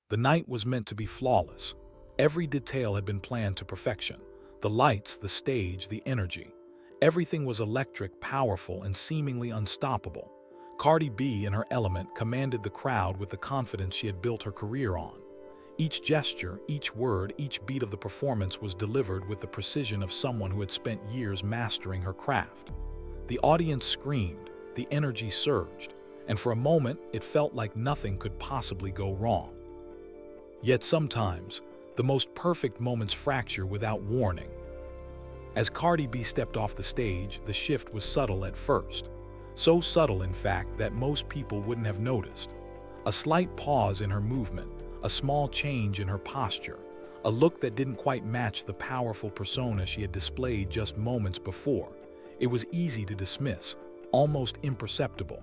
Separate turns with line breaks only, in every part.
The night was meant to be flawless. Every detail had been planned to perfection. The lights, the stage, the energy. Everything was electric, powerful, and seemingly unstoppable. Cardi B, in her element, commanded the crowd with the confidence she had built her career on. Each gesture, each word, each beat of the performance was delivered with the precision of someone who had spent years mastering her craft. The audience screamed, the energy surged, and for a moment it felt like nothing could possibly go wrong. Yet sometimes, the most perfect moments fracture without warning. As Cardi B stepped off the stage, the shift was subtle at first. So subtle, in fact, that most people wouldn't have noticed. A slight pause in her movement, a small change in her posture, a look that didn't quite match the powerful persona she had displayed just moments before. It was easy to dismiss, almost imperceptible.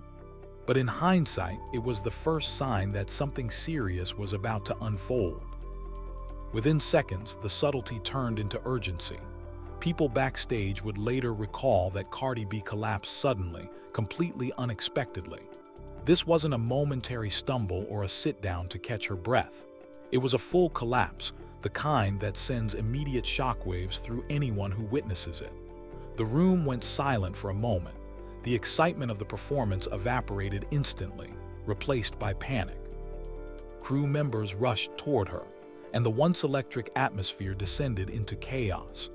But in hindsight, it was the first sign that something serious was about to unfold. Within seconds, the subtlety turned into urgency. People backstage would later recall that Cardi B collapsed suddenly, completely unexpectedly. This wasn't a momentary stumble or a sit-down to catch her breath. It was a full collapse, the kind that sends immediate shockwaves through anyone who witnesses it. The room went silent for a moment. The excitement of the performance evaporated instantly, replaced by panic. Crew members rushed toward her, and the once electric atmosphere descended into chaos.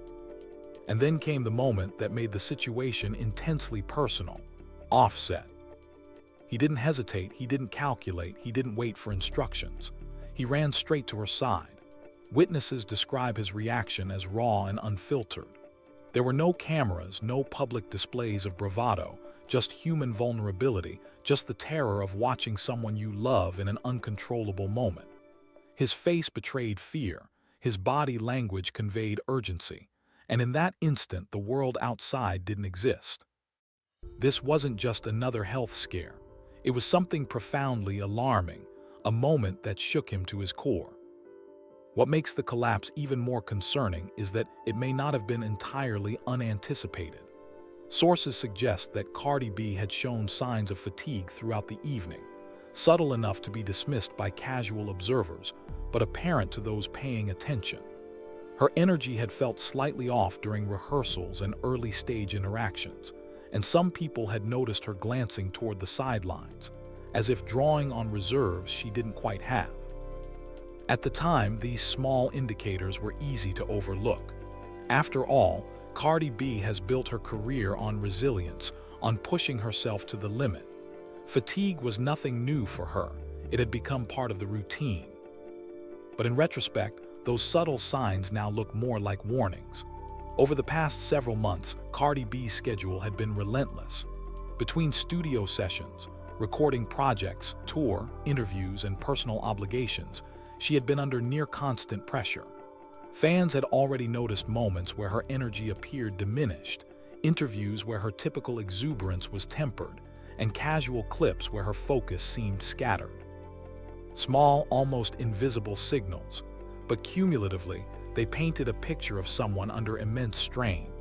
And then came the moment that made the situation intensely personal: Offset. He didn't hesitate, he didn't calculate, he didn't wait for instructions. He ran straight to her side. Witnesses describe his reaction as raw and unfiltered. There were no cameras, no public displays of bravado, just human vulnerability, just the terror of watching someone you love in an uncontrollable moment. His face betrayed fear, his body language conveyed urgency, and in that instant the world outside didn't exist. This wasn't just another health scare. It was something profoundly alarming, a moment that shook him to his core. What makes the collapse even more concerning is that it may not have been entirely unanticipated. Sources suggest that Cardi B had shown signs of fatigue throughout the evening, subtle enough to be dismissed by casual observers, but apparent to those paying attention. Her energy had felt slightly off during rehearsals and early-stage interactions, and some people had noticed her glancing toward the sidelines, as if drawing on reserves she didn't quite have. At the time, these small indicators were easy to overlook. After all, Cardi B has built her career on resilience, on pushing herself to the limit. Fatigue was nothing new for her. It had become part of the routine. But in retrospect, those subtle signs now look more like warnings. Over the past several months, Cardi B's schedule had been relentless. Between studio sessions, recording projects, tour, interviews, and personal obligations, she had been under near constant pressure. Fans had already noticed moments where her energy appeared diminished, interviews where her typical exuberance was tempered, and casual clips where her focus seemed scattered. Small, almost invisible signals, but cumulatively, they painted a picture of someone under immense strain.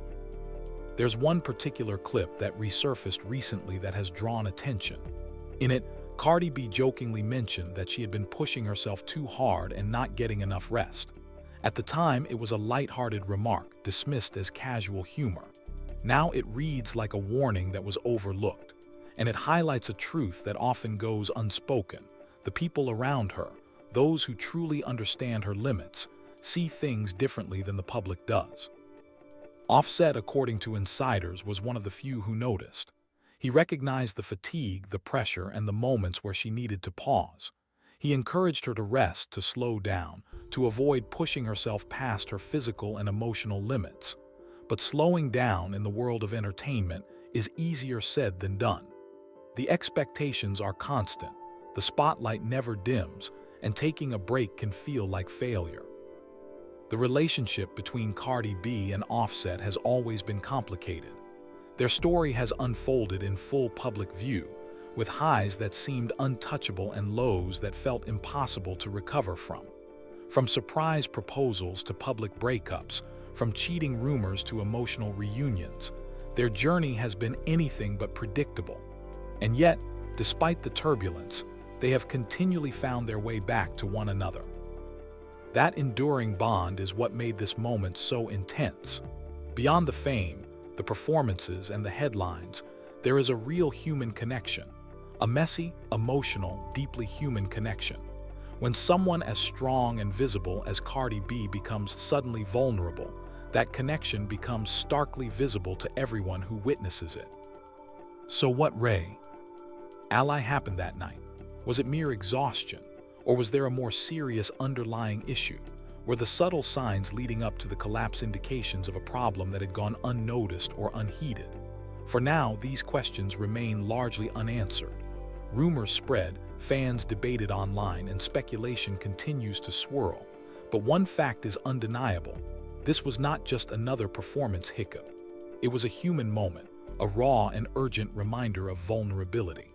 There's one particular clip that resurfaced recently that has drawn attention. In it, Cardi B jokingly mentioned that she had been pushing herself too hard and not getting enough rest. At the time, it was a lighthearted remark, dismissed as casual humor. Now it reads like a warning that was overlooked, and it highlights a truth that often goes unspoken. The people around her, those who truly understand her limits, see things differently than the public does. Offset, according to insiders, was one of the few who noticed. He recognized the fatigue, the pressure, and the moments where she needed to pause. He encouraged her to rest, to slow down, to avoid pushing herself past her physical and emotional limits. But slowing down in the world of entertainment is easier said than done. The expectations are constant, the spotlight never dims, and taking a break can feel like failure. The relationship between Cardi B and Offset has always been complicated. Their story has unfolded in full public view, with highs that seemed untouchable and lows that felt impossible to recover from. From surprise proposals to public breakups, from cheating rumors to emotional reunions, their journey has been anything but predictable. And yet, despite the turbulence, they have continually found their way back to one another. That enduring bond is what made this moment so intense. Beyond the fame, the performances, and the headlines, there is a real human connection. A messy, emotional, deeply human connection. When someone as strong and visible as Cardi B becomes suddenly vulnerable, that connection becomes starkly visible to everyone who witnesses it. So what, Ray? Ally happened that night? Was it mere exhaustion? Or was there a more serious underlying issue? Were the subtle signs leading up to the collapse indications of a problem that had gone unnoticed or unheeded? For now, these questions remain largely unanswered. Rumors spread, fans debated online, and speculation continues to swirl. But one fact is undeniable. This was not just another performance hiccup. It was a human moment, a raw and urgent reminder of vulnerability.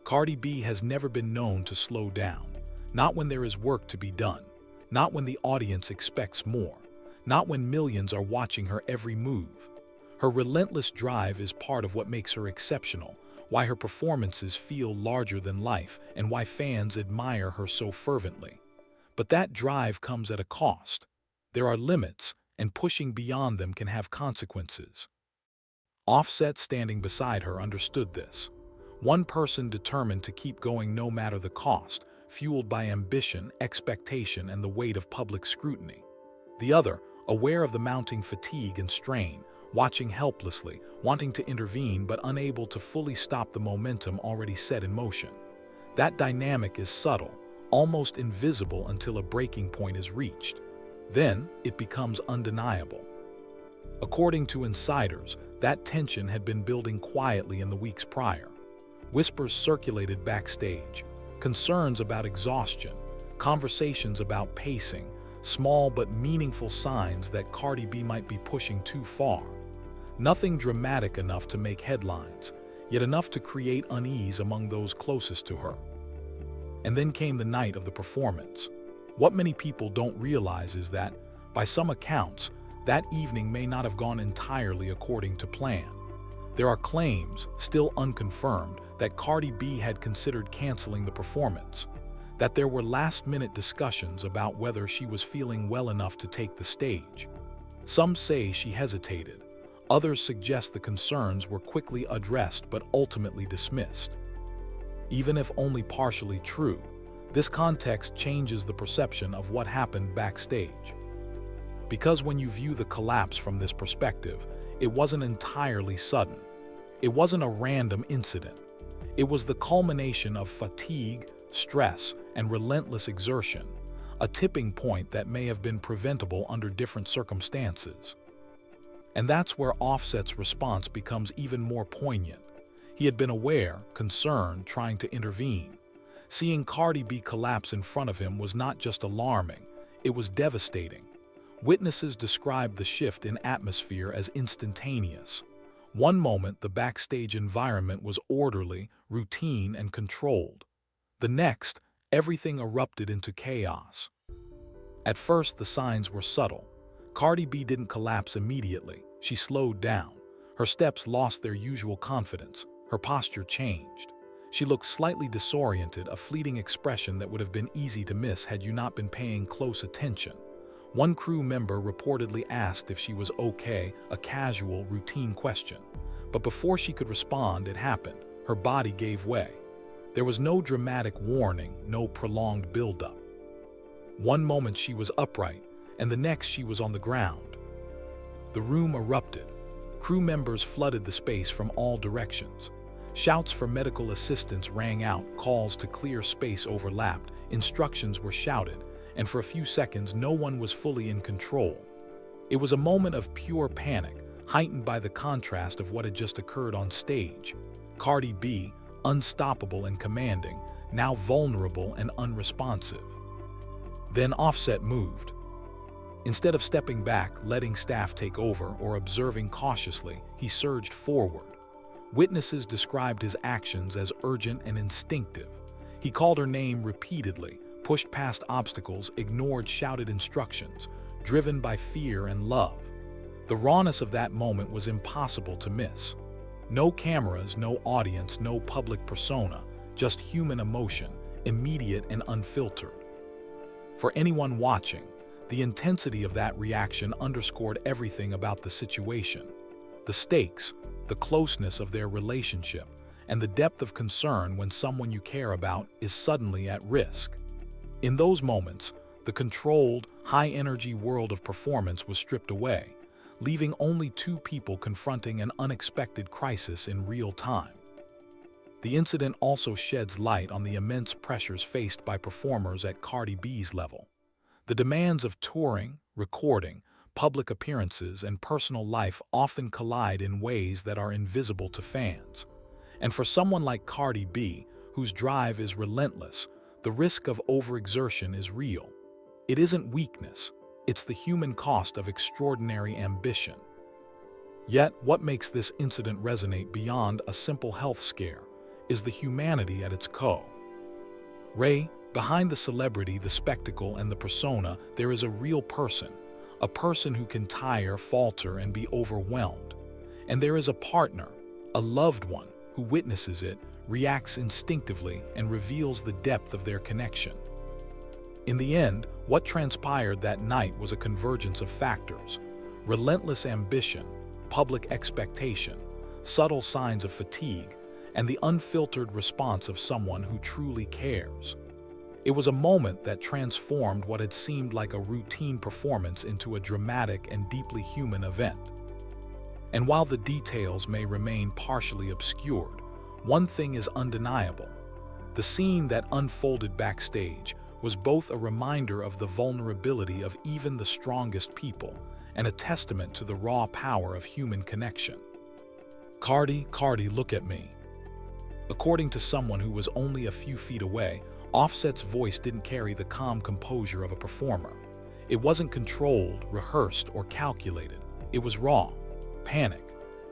Cardi B has never been known to slow down, not when there is work to be done, not when the audience expects more, not when millions are watching her every move. Her relentless drive is part of what makes her exceptional, why her performances feel larger than life, and why fans admire her so fervently. But that drive comes at a cost. There are limits, and pushing beyond them can have consequences. Offset, standing beside her, understood this. One person determined to keep going no matter the cost, fueled by ambition, expectation, and the weight of public scrutiny. The other, aware of the mounting fatigue and strain, watching helplessly, wanting to intervene but unable to fully stop the momentum already set in motion. That dynamic is subtle, almost invisible until a breaking point is reached. Then, it becomes undeniable. According to insiders, that tension had been building quietly in the weeks prior. Whispers circulated backstage, concerns about exhaustion, conversations about pacing, small but meaningful signs that Cardi B might be pushing too far. Nothing dramatic enough to make headlines, yet enough to create unease among those closest to her. And then came the night of the performance. What many people don't realize is that, by some accounts, that evening may not have gone entirely according to plan. There are claims, still unconfirmed, that Cardi B had considered canceling the performance, that there were last-minute discussions about whether she was feeling well enough to take the stage. Some say she hesitated. Others suggest the concerns were quickly addressed but ultimately dismissed. Even if only partially true, this context changes the perception of what happened backstage. Because when you view the collapse from this perspective, it wasn't entirely sudden. It wasn't a random incident. It was the culmination of fatigue, stress, and relentless exertion, a tipping point that may have been preventable under different circumstances. And that's where Offset's response becomes even more poignant. He had been aware, concerned, trying to intervene. Seeing Cardi B collapse in front of him was not just alarming, it was devastating. Witnesses described the shift in atmosphere as instantaneous. One moment, the backstage environment was orderly, routine, and controlled. The next, everything erupted into chaos. At first, the signs were subtle. Cardi B didn't collapse immediately. She slowed down. Her steps lost their usual confidence. Her posture changed. She looked slightly disoriented, a fleeting expression that would have been easy to miss had you not been paying close attention. One crew member reportedly asked if she was okay, a casual, routine question. But before she could respond, it happened. Her body gave way. There was no dramatic warning, no prolonged buildup. One moment she was upright, and the next she was on the ground. The room erupted. Crew members flooded the space from all directions. Shouts for medical assistance rang out, calls to clear space overlapped, instructions were shouted, and for a few seconds no one was fully in control. It was a moment of pure panic, heightened by the contrast of what had just occurred on stage. Cardi B, unstoppable and commanding, now vulnerable and unresponsive. Then Offset moved. Instead of stepping back, letting staff take over, or observing cautiously, he surged forward. Witnesses described his actions as urgent and instinctive. He called her name repeatedly, pushed past obstacles, ignored shouted instructions, driven by fear and love. The rawness of that moment was impossible to miss. No cameras, no audience, no public persona, just human emotion, immediate and unfiltered. For anyone watching, the intensity of that reaction underscored everything about the situation. The stakes, the closeness of their relationship, and the depth of concern when someone you care about is suddenly at risk. In those moments, the controlled, high-energy world of performance was stripped away, leaving only two people confronting an unexpected crisis in real time. The incident also sheds light on the immense pressures faced by performers at Cardi B's level. The demands of touring, recording, public appearances, and personal life often collide in ways that are invisible to fans. And for someone like Cardi B, whose drive is relentless, the risk of overexertion is real. It isn't weakness, it's the human cost of extraordinary ambition. Yet, what makes this incident resonate beyond a simple health scare is the humanity at its core. Behind the celebrity, the spectacle, and the persona, there is a real person, a person who can tire, falter, and be overwhelmed. And there is a partner, a loved one, who witnesses it, reacts instinctively, and reveals the depth of their connection. In the end, what transpired that night was a convergence of factors: relentless ambition, public expectation, subtle signs of fatigue, and the unfiltered response of someone who truly cares. It was a moment that transformed what had seemed like a routine performance into a dramatic and deeply human event. And while the details may remain partially obscured, one thing is undeniable. The scene that unfolded backstage was both a reminder of the vulnerability of even the strongest people and a testament to the raw power of human connection. Cardi, look at me." According to someone who was only a few feet away, Offset's voice didn't carry the calm composure of a performer. It wasn't controlled, rehearsed, or calculated. It was raw. Panic.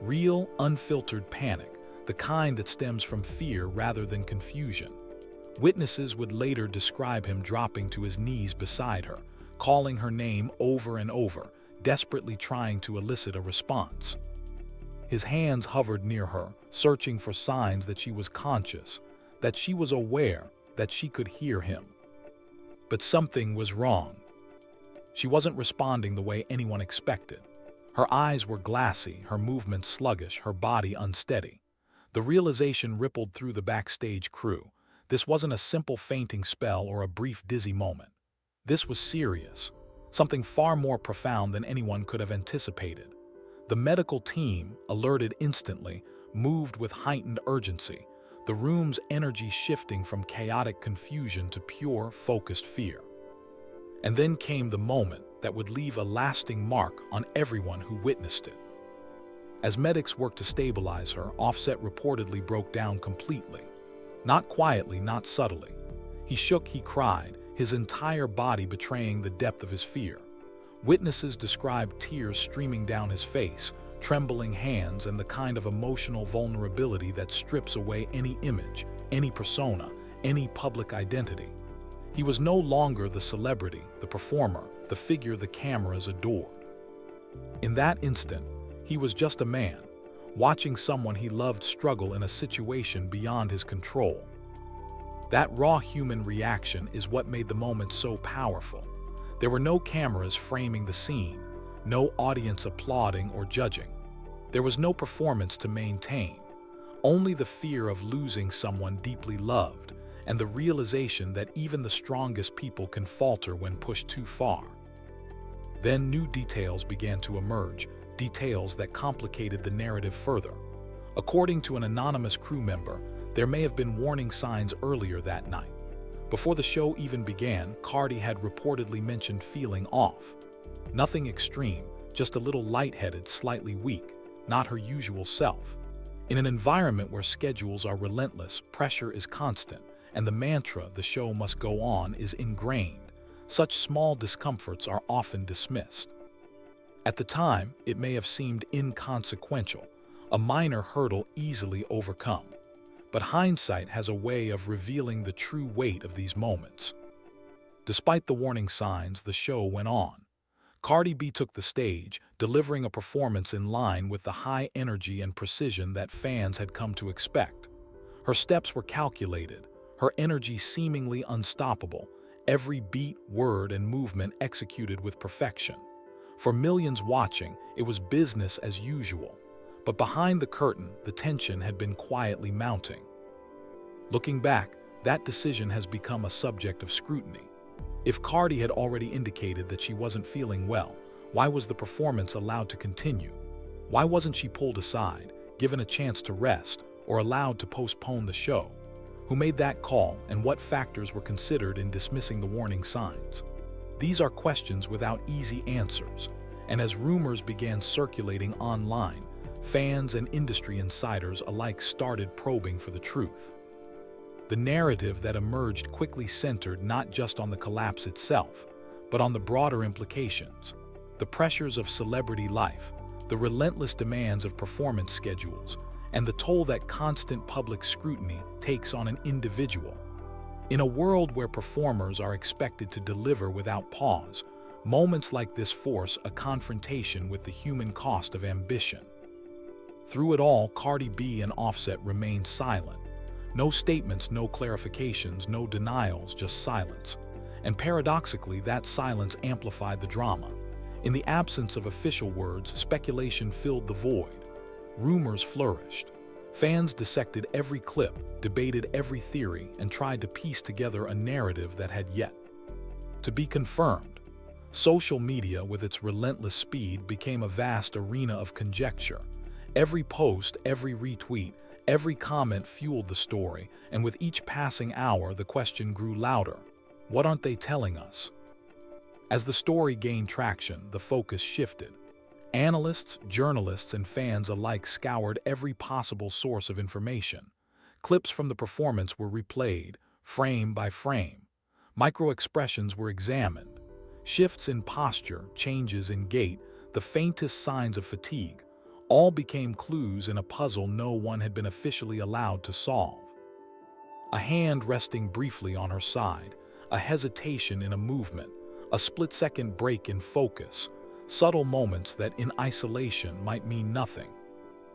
Real, unfiltered panic, the kind that stems from fear rather than confusion. Witnesses would later describe him dropping to his knees beside her, calling her name over and over, desperately trying to elicit a response. His hands hovered near her, searching for signs that she was conscious, that she was aware, that she could hear him. But something was wrong. She wasn't responding the way anyone expected. Her eyes were glassy, her movements sluggish, her body unsteady. The realization rippled through the backstage crew. This wasn't a simple fainting spell or a brief dizzy moment. This was serious, something far more profound than anyone could have anticipated. The medical team, alerted instantly, moved with heightened urgency, the room's energy shifting from chaotic confusion to pure, focused fear. And then came the moment that would leave a lasting mark on everyone who witnessed it. As medics worked to stabilize her, Offset reportedly broke down completely. Not quietly, not subtly. He shook, he cried, his entire body betraying the depth of his fear. Witnesses described tears streaming down his face, trembling hands, and the kind of emotional vulnerability that strips away any image, any persona, any public identity. He was no longer the celebrity, the performer, the figure the cameras adored. In that instant, he was just a man, watching someone he loved struggle in a situation beyond his control. That raw human reaction is what made the moment so powerful. There were no cameras framing the scene, no audience applauding or judging. There was no performance to maintain, only the fear of losing someone deeply loved, and the realization that even the strongest people can falter when pushed too far. Then new details began to emerge, details that complicated the narrative further. According to an anonymous crew member, there may have been warning signs earlier that night. Before the show even began, Cardi had reportedly mentioned feeling off. Nothing extreme, just a little lightheaded, slightly weak, not her usual self. In an environment where schedules are relentless, pressure is constant, and the mantra, "the show must go on," is ingrained, such small discomforts are often dismissed. At the time, it may have seemed inconsequential, a minor hurdle easily overcome. But hindsight has a way of revealing the true weight of these moments. Despite the warning signs, the show went on. Cardi B took the stage, delivering a performance in line with the high energy and precision that fans had come to expect. Her steps were calculated, her energy seemingly unstoppable, every beat, word, and movement executed with perfection. For millions watching, it was business as usual. But behind the curtain, the tension had been quietly mounting. Looking back, that decision has become a subject of scrutiny. If Cardi had already indicated that she wasn't feeling well, why was the performance allowed to continue? Why wasn't she pulled aside, given a chance to rest, or allowed to postpone the show? Who made that call, and what factors were considered in dismissing the warning signs? These are questions without easy answers, and as rumors began circulating online, fans and industry insiders alike started probing for the truth. The narrative that emerged quickly centered not just on the collapse itself, but on the broader implications. The pressures of celebrity life, the relentless demands of performance schedules, and the toll that constant public scrutiny takes on an individual. In a world where performers are expected to deliver without pause, moments like this force a confrontation with the human cost of ambition. Through it all, Cardi B and Offset remained silent. No statements, no clarifications, no denials, just silence. And paradoxically, that silence amplified the drama. In the absence of official words, speculation filled the void. Rumors flourished. Fans dissected every clip, debated every theory, and tried to piece together a narrative that had yet to be confirmed. Social media, with its relentless speed, became a vast arena of conjecture. Every post, every retweet, every comment fueled the story, and with each passing hour, the question grew louder. What aren't they telling us? As the story gained traction, the focus shifted. Analysts, journalists, and fans alike scoured every possible source of information. Clips from the performance were replayed, frame by frame. Micro-expressions were examined. Shifts in posture, changes in gait, the faintest signs of fatigue, all became clues in a puzzle no one had been officially allowed to solve. A hand resting briefly on her side, a hesitation in a movement, a split-second break in focus, subtle moments that in isolation might mean nothing.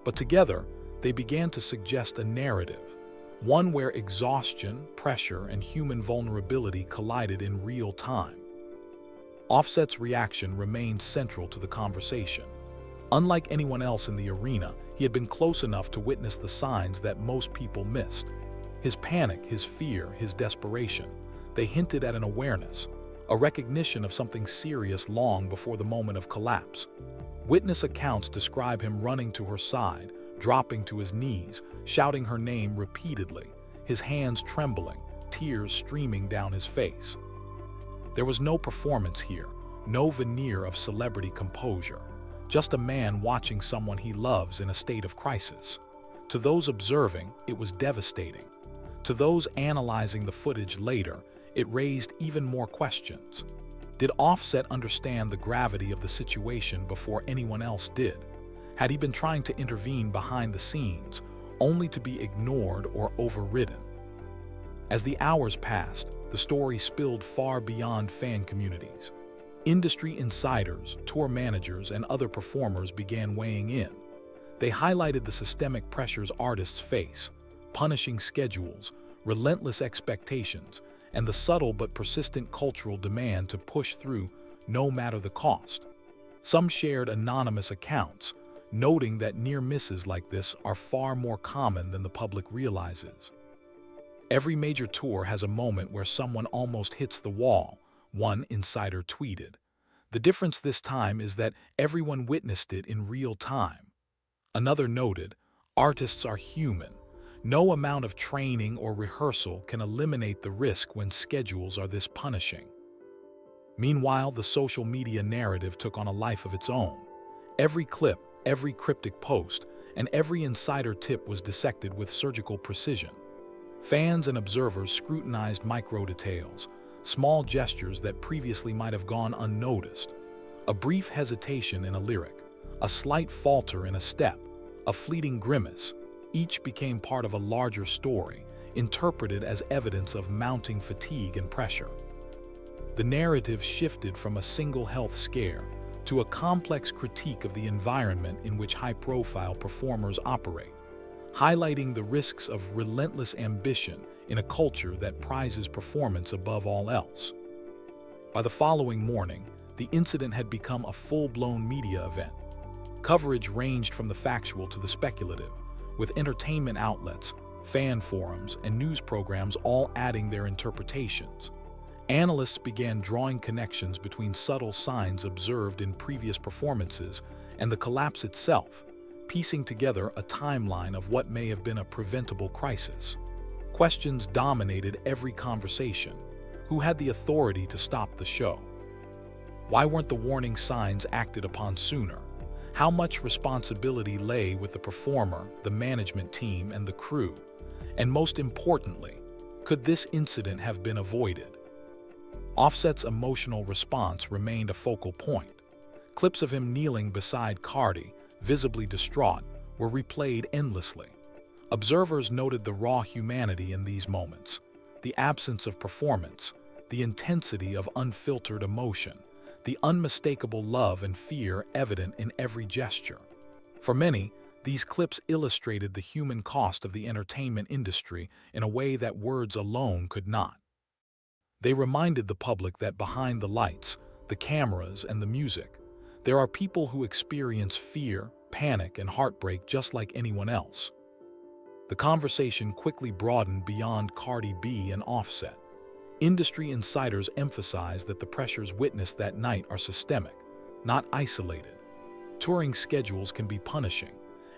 But together, they began to suggest a narrative, one where exhaustion, pressure, and human vulnerability collided in real time. Offset's reaction remained central to the conversation. Unlike anyone else in the arena, he had been close enough to witness the signs that most people missed. His panic, his fear, his desperation, they hinted at an awareness, a recognition of something serious long before the moment of collapse. Witness accounts describe him running to her side, dropping to his knees, shouting her name repeatedly, his hands trembling, tears streaming down his face. There was no performance here, no veneer of celebrity composure. Just a man watching someone he loves in a state of crisis. To those observing, it was devastating. To those analyzing the footage later, it raised even more questions. Did Offset understand the gravity of the situation before anyone else did? Had he been trying to intervene behind the scenes, only to be ignored or overridden? As the hours passed, the story spilled far beyond fan communities. Industry insiders, tour managers, and other performers began weighing in. They highlighted the systemic pressures artists face, punishing schedules, relentless expectations, and the subtle but persistent cultural demand to push through no matter the cost. Some shared anonymous accounts, noting that near misses like this are far more common than the public realizes. Every major tour has a moment where someone almost hits the wall, one insider tweeted. The difference this time is that everyone witnessed it in real time. Another noted, artists are human. No amount of training or rehearsal can eliminate the risk when schedules are this punishing. Meanwhile, the social media narrative took on a life of its own. Every clip, every cryptic post, and every insider tip was dissected with surgical precision. Fans and observers scrutinized micro-details, small gestures that previously might have gone unnoticed. A brief hesitation in a lyric, a slight falter in a step, a fleeting grimace, each became part of a larger story, interpreted as evidence of mounting fatigue and pressure. The narrative shifted from a single health scare to a complex critique of the environment in which high-profile performers operate. highlighting the risks of relentless ambition in a culture that prizes performance above all else. By the following morning, the incident had become a full-blown media event. Coverage ranged from the factual to the speculative, with entertainment outlets, fan forums, and news programs all adding their interpretations. Analysts began drawing connections between subtle signs observed in previous performances and the collapse itself, piecing together a timeline of what may have been a preventable crisis. Questions dominated every conversation. Who had the authority to stop the show? Why weren't the warning signs acted upon sooner? How much responsibility lay with the performer, the management team, and the crew? And most importantly, could this incident have been avoided? Offset's emotional response remained a focal point. Clips of him kneeling beside Cardi, visibly distraught, were replayed endlessly. Observers noted the raw humanity in these moments, the absence of performance, the intensity of unfiltered emotion, the unmistakable love and fear evident in every gesture. For many, these clips illustrated the human cost of the entertainment industry in a way that words alone could not. They reminded the public that behind the lights, the cameras, and the music, there are people who experience fear, panic, and heartbreak just like anyone else. The conversation quickly broadened beyond Cardi B and Offset. Industry insiders emphasized that the pressures witnessed that night are systemic, not isolated. Touring schedules can be punishing,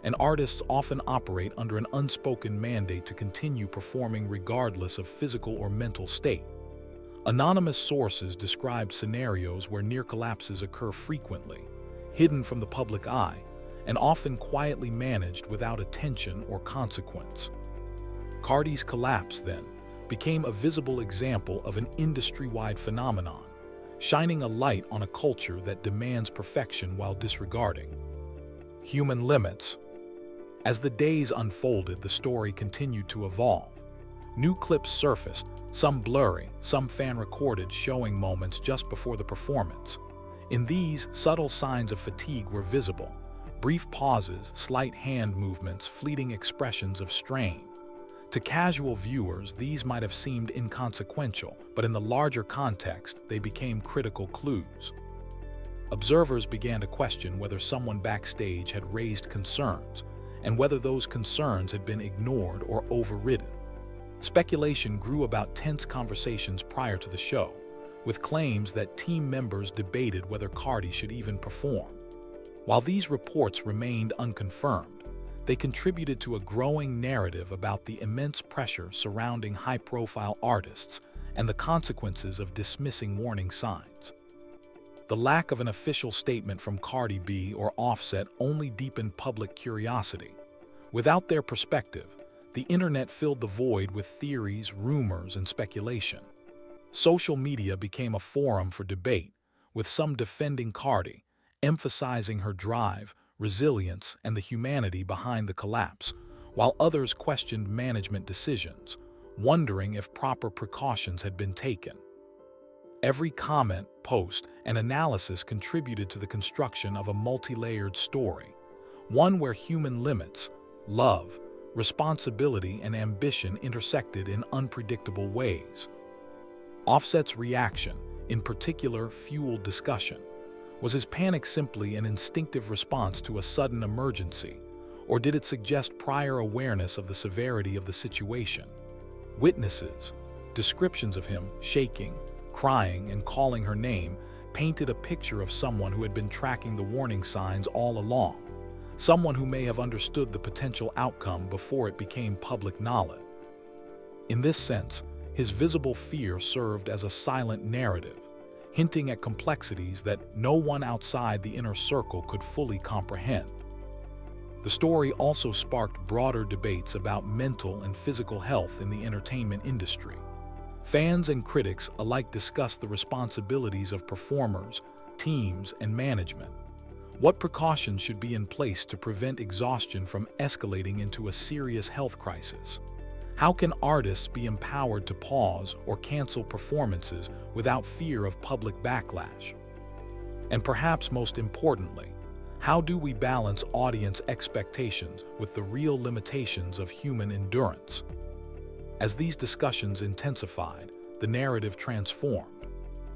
and artists often operate under an unspoken mandate to continue performing regardless of physical or mental state. Anonymous sources described scenarios where near collapses occur frequently, hidden from the public eye, and often quietly managed without attention or consequence. Cardi's collapse, then, became a visible example of an industry-wide phenomenon, shining a light on a culture that demands perfection while disregarding human limits. As the days unfolded, the story continued to evolve. New clips surfaced, some blurry, some fan-recorded, showing moments just before the performance. In these, subtle signs of fatigue were visible. Brief pauses, slight hand movements, fleeting expressions of strain. To casual viewers, these might have seemed inconsequential, but in the larger context, they became critical clues. Observers began to question whether someone backstage had raised concerns, and whether those concerns had been ignored or overridden. Speculation grew about tense conversations prior to the show, with claims that team members debated whether Cardi should even perform. While these reports remained unconfirmed, they contributed to a growing narrative about the immense pressure surrounding high-profile artists and the consequences of dismissing warning signs. The lack of an official statement from Cardi B or Offset only deepened public curiosity. Without their perspective, the internet filled the void with theories, rumors, and speculation. Social media became a forum for debate, with some defending Cardi, emphasizing her drive, resilience, and the humanity behind the collapse, while others questioned management decisions, wondering if proper precautions had been taken. Every comment, post, and analysis contributed to the construction of a multi-layered story, one where human limits, love, responsibility, and ambition intersected in unpredictable ways. Offset's reaction, in particular, fueled discussion. Was his panic simply an instinctive response to a sudden emergency, or did it suggest prior awareness of the severity of the situation? Witnesses, descriptions of him shaking, crying, and calling her name painted a picture of someone who had been tracking the warning signs all along, someone who may have understood the potential outcome before it became public knowledge. In this sense, his visible fear served as a silent narrative, hinting at complexities that no one outside the inner circle could fully comprehend. The story also sparked broader debates about mental and physical health in the entertainment industry. Fans and critics alike discussed the responsibilities of performers, teams, and management. What precautions should be in place to prevent exhaustion from escalating into a serious health crisis? How can artists be empowered to pause or cancel performances without fear of public backlash? And perhaps most importantly, How do we balance audience expectations with the real limitations of human endurance? As these discussions intensified, the narrative transformed.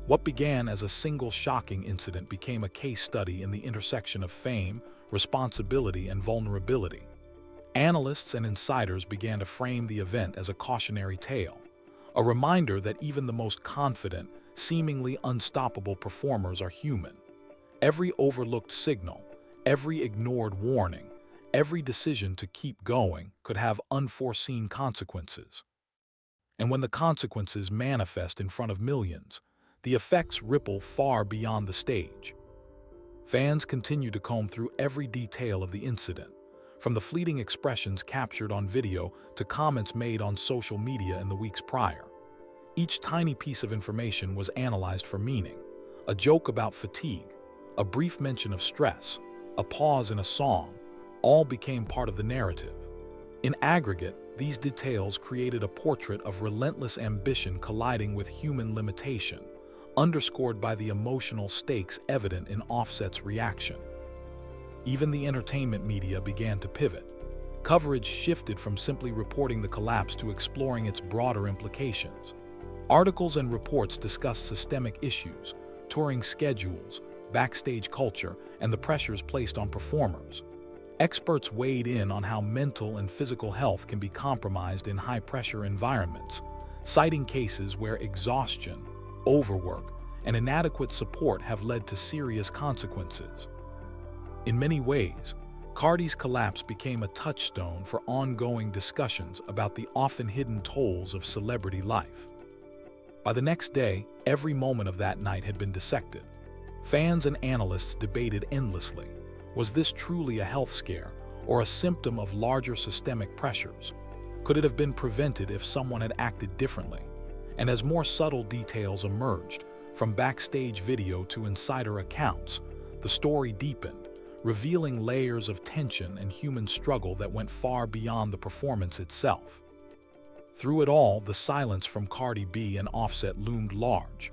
What began as a single shocking incident became a case study in the intersection of fame, responsibility, and vulnerability. Analysts and insiders began to frame the event as a cautionary tale, a reminder that even the most confident, seemingly unstoppable performers are human. Every overlooked signal, every ignored warning, every decision to keep going could have unforeseen consequences. And when the consequences manifest in front of millions, the effects ripple far beyond the stage. Fans continue to comb through every detail of the incident, from the fleeting expressions captured on video to comments made on social media in the weeks prior. Each tiny piece of information was analyzed for meaning. A joke about fatigue, a brief mention of stress, a pause in a song, all became part of the narrative. In aggregate, these details created a portrait of relentless ambition colliding with human limitation, underscored by the emotional stakes evident in Offset's reaction. Even the entertainment media began to pivot. Coverage shifted from simply reporting the collapse to exploring its broader implications. Articles and reports discussed systemic issues, touring schedules, backstage culture, and the pressures placed on performers. Experts weighed in on how mental and physical health can be compromised in high-pressure environments, citing cases where exhaustion, overwork, and inadequate support have led to serious consequences. In many ways, Cardi's collapse became a touchstone for ongoing discussions about the often hidden tolls of celebrity life. By the next day, every moment of that night had been dissected. Fans and analysts debated endlessly. Was this truly a health scare or a symptom of larger systemic pressures? Could it have been prevented if someone had acted differently? And as more subtle details emerged, from backstage video to insider accounts, the story deepened, revealing layers of tension and human struggle that went far beyond the performance itself. Through it all, the silence from Cardi B and Offset loomed large.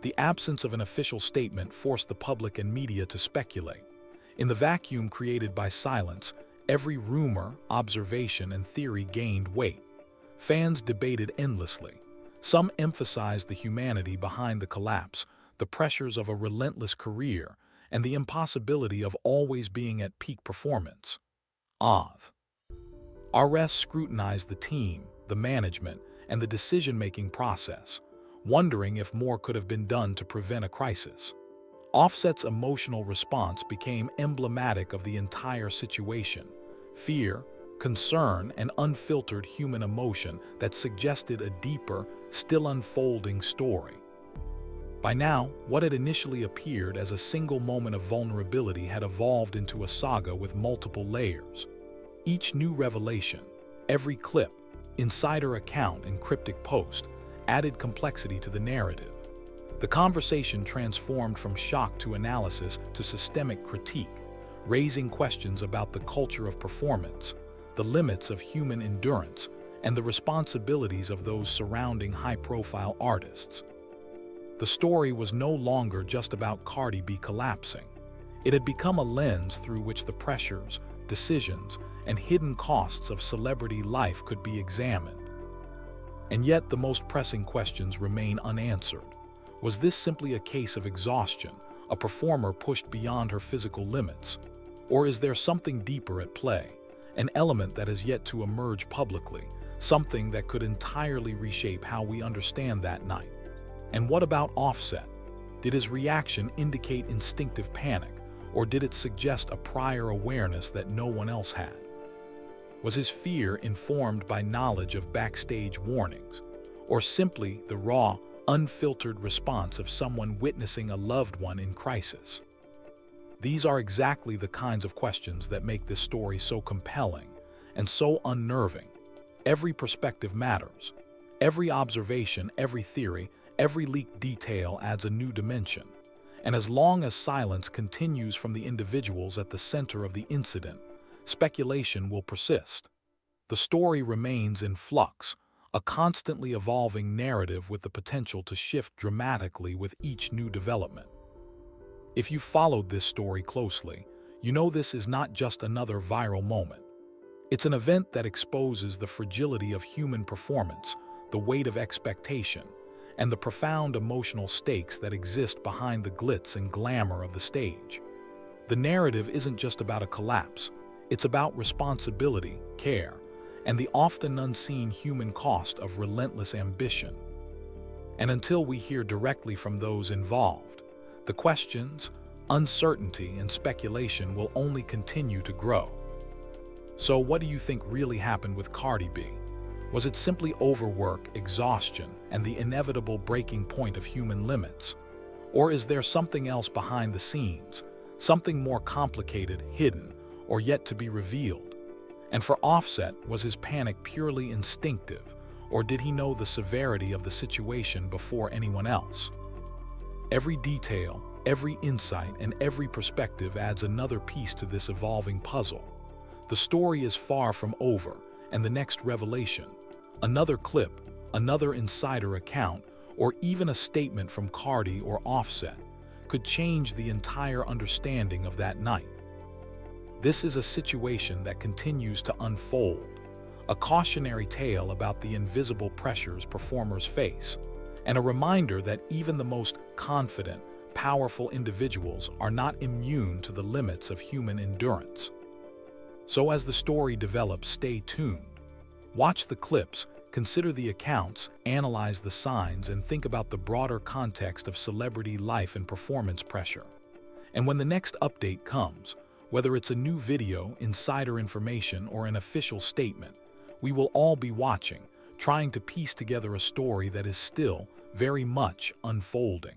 The absence of an official statement forced the public and media to speculate. In the vacuum created by silence, every rumor, observation, and theory gained weight. Fans debated endlessly. Some emphasized the humanity behind the collapse, the pressures of a relentless career, and the impossibility of always being at peak performance. Others scrutinized the team, the management, and the decision-making process, wondering if more could have been done to prevent a crisis. Offset's emotional response became emblematic of the entire situation: fear, concern, and unfiltered human emotion that suggested a deeper, still unfolding story. By now, what had initially appeared as a single moment of vulnerability had evolved into a saga with multiple layers. Each new revelation, every clip, insider account, and cryptic post added complexity to the narrative. The conversation transformed from shock to analysis to systemic critique, raising questions about the culture of performance, the limits of human endurance, and the responsibilities of those surrounding high-profile artists. The story was no longer just about Cardi B collapsing. It had become a lens through which the pressures, decisions, and hidden costs of celebrity life could be examined. And yet the most pressing questions remain unanswered. Was this simply a case of exhaustion, a performer pushed beyond her physical limits? Or is there something deeper at play, an element that has yet to emerge publicly, something that could entirely reshape how we understand that night? And what about Offset? Did his reaction indicate instinctive panic, or did it suggest a prior awareness that no one else had? Was his fear informed by knowledge of backstage warnings, or simply the raw, unfiltered response of someone witnessing a loved one in crisis? These are exactly the kinds of questions that make this story so compelling and so unnerving. Every perspective matters. Every observation, every theory, every leaked detail adds a new dimension. And as long as silence continues from the individuals at the center of the incident, speculation will persist. The story remains in flux, a constantly evolving narrative with the potential to shift dramatically with each new development. If you followed this story closely, you know this is not just another viral moment. It's an event that exposes the fragility of human performance, the weight of expectation, and the profound emotional stakes that exist behind the glitz and glamour of the stage. The narrative isn't just about a collapse, it's about responsibility, care, and the often unseen human cost of relentless ambition. And until we hear directly from those involved, the questions, uncertainty, and speculation will only continue to grow. So what do you think really happened with Cardi B? Was it simply overwork, exhaustion, and the inevitable breaking point of human limits? Or is there something else behind the scenes, something more complicated, hidden, or yet to be revealed? And for Offset, was his panic purely instinctive, or did he know the severity of the situation before anyone else? Every detail, every insight, and every perspective adds another piece to this evolving puzzle. The story is far from over, and the next revelation, another clip, another insider account, or even a statement from Cardi or Offset, could change the entire understanding of that night. This is a situation that continues to unfold, a cautionary tale about the invisible pressures performers face, and a reminder that even the most confident, powerful individuals are not immune to the limits of human endurance. So as the story develops, stay tuned. Watch the clips, consider the accounts, analyze the signs, and think about the broader context of celebrity life and performance pressure. And when the next update comes, whether it's a new video, insider information, or an official statement, we will all be watching, trying to piece together a story that is still very much unfolding.